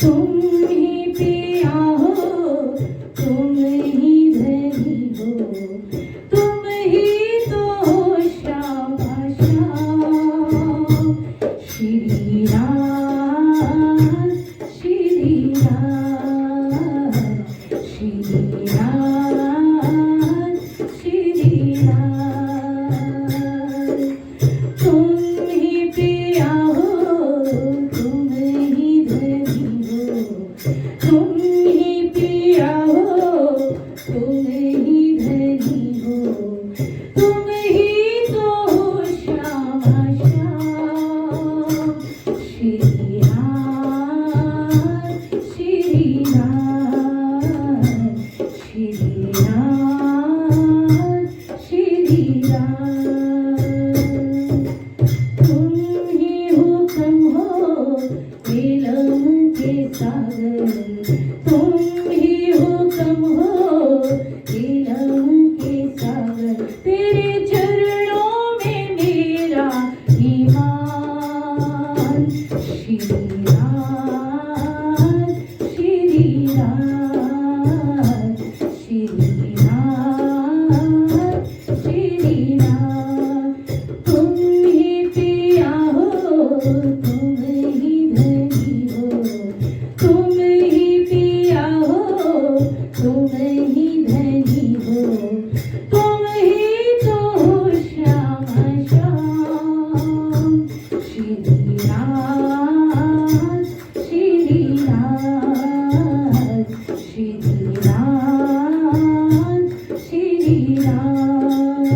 तुम ही पिया हो, तुम ही धनी हो, तुम ही तो हो श्याम श्याम। श्री राम श्री राम श्री राम श्री राम। तुम ही पिया हो, तुम ही धनी हो, तुम ही पिया हो, तुम ही धनी हो, तुम ही तो हो श्याम श्याम। श्री राम श्री राम श्री राम श्री राम। तुम ही हुक्म हो इल्म के सागर, तुम ही हुक्म हो इल्म के सागर। तेरे चरणों में मेरा ईमान। श्री राम श्री राम श्री राम श्री राम। तुम ही पिया हो, तुम ही धनी हो, तुम ही पिया हो, तुम ही धनी हो, तुम ही तो हो श्याम श्याम। श्री राम श्री राम श्री राम श्री राम।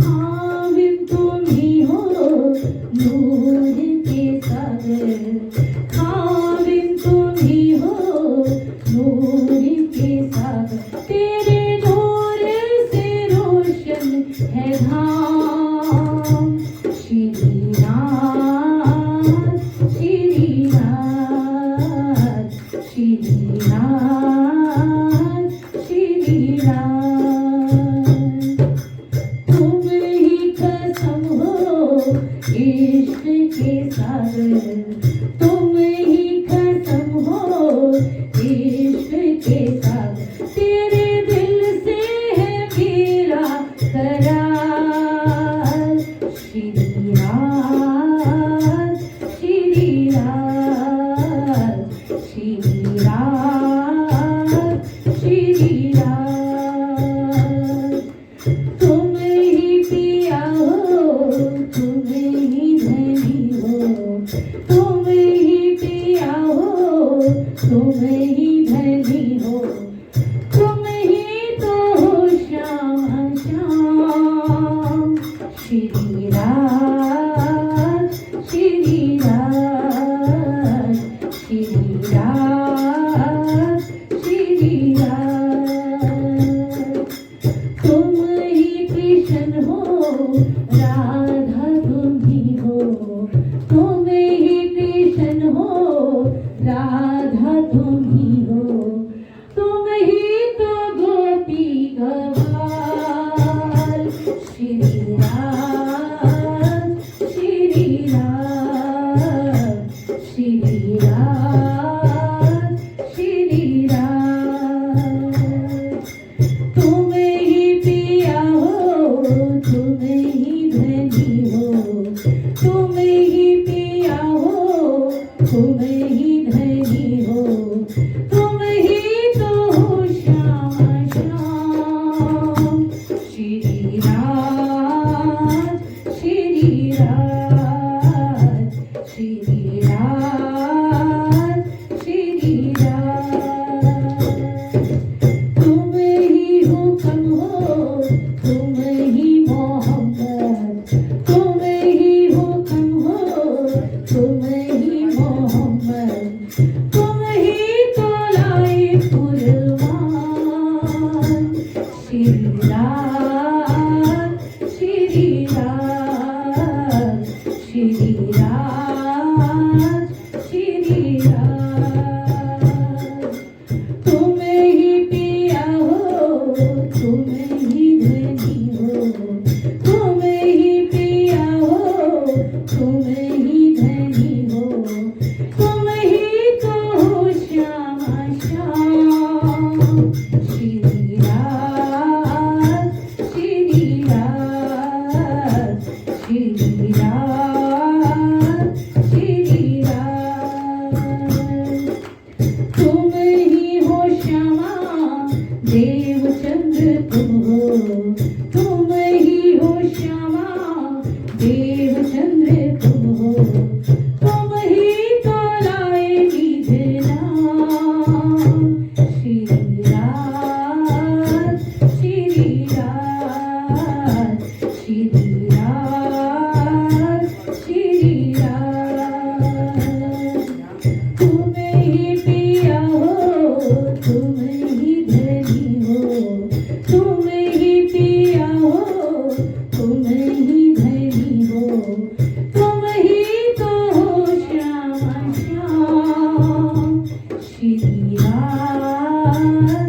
आविद तुम ही हो नूर के सागर, आविद तुम ही हो नूर के सागर। तेरे नूर से रोशन है धाम। श्री राम श्री राम श्री राम श्री राम। तुम ही कसम हो इश्क के सागर, तुम ही कसम हो इश्क के सागर। तेरे दिल से है मेरा करार। श्री राम श्री राम श्री राम श्री राम। तुम ही पिया हो, तुम ही धनी हो, तुम ही पिया हो, तुम ही धनी हो, तुम ही तो हो श्याम श्याम। श्री राम श्री राम श्री राम श्री राम। तुम ही कृष्ण हो, राधा तुम ही हो, तुम ही कृष्ण हो, राधा तुम ही हो, तुम ही तो गोपी गवाल। श्री राम श्री राम श्री राम श्री राम। तुम ही पिया हो, तुम ही धनी हो, तुम ही पिया हो, तुम ही धनी हो, तुम ही तो हो श्याम श्याम। श्री राम श्री राम श्री राम आ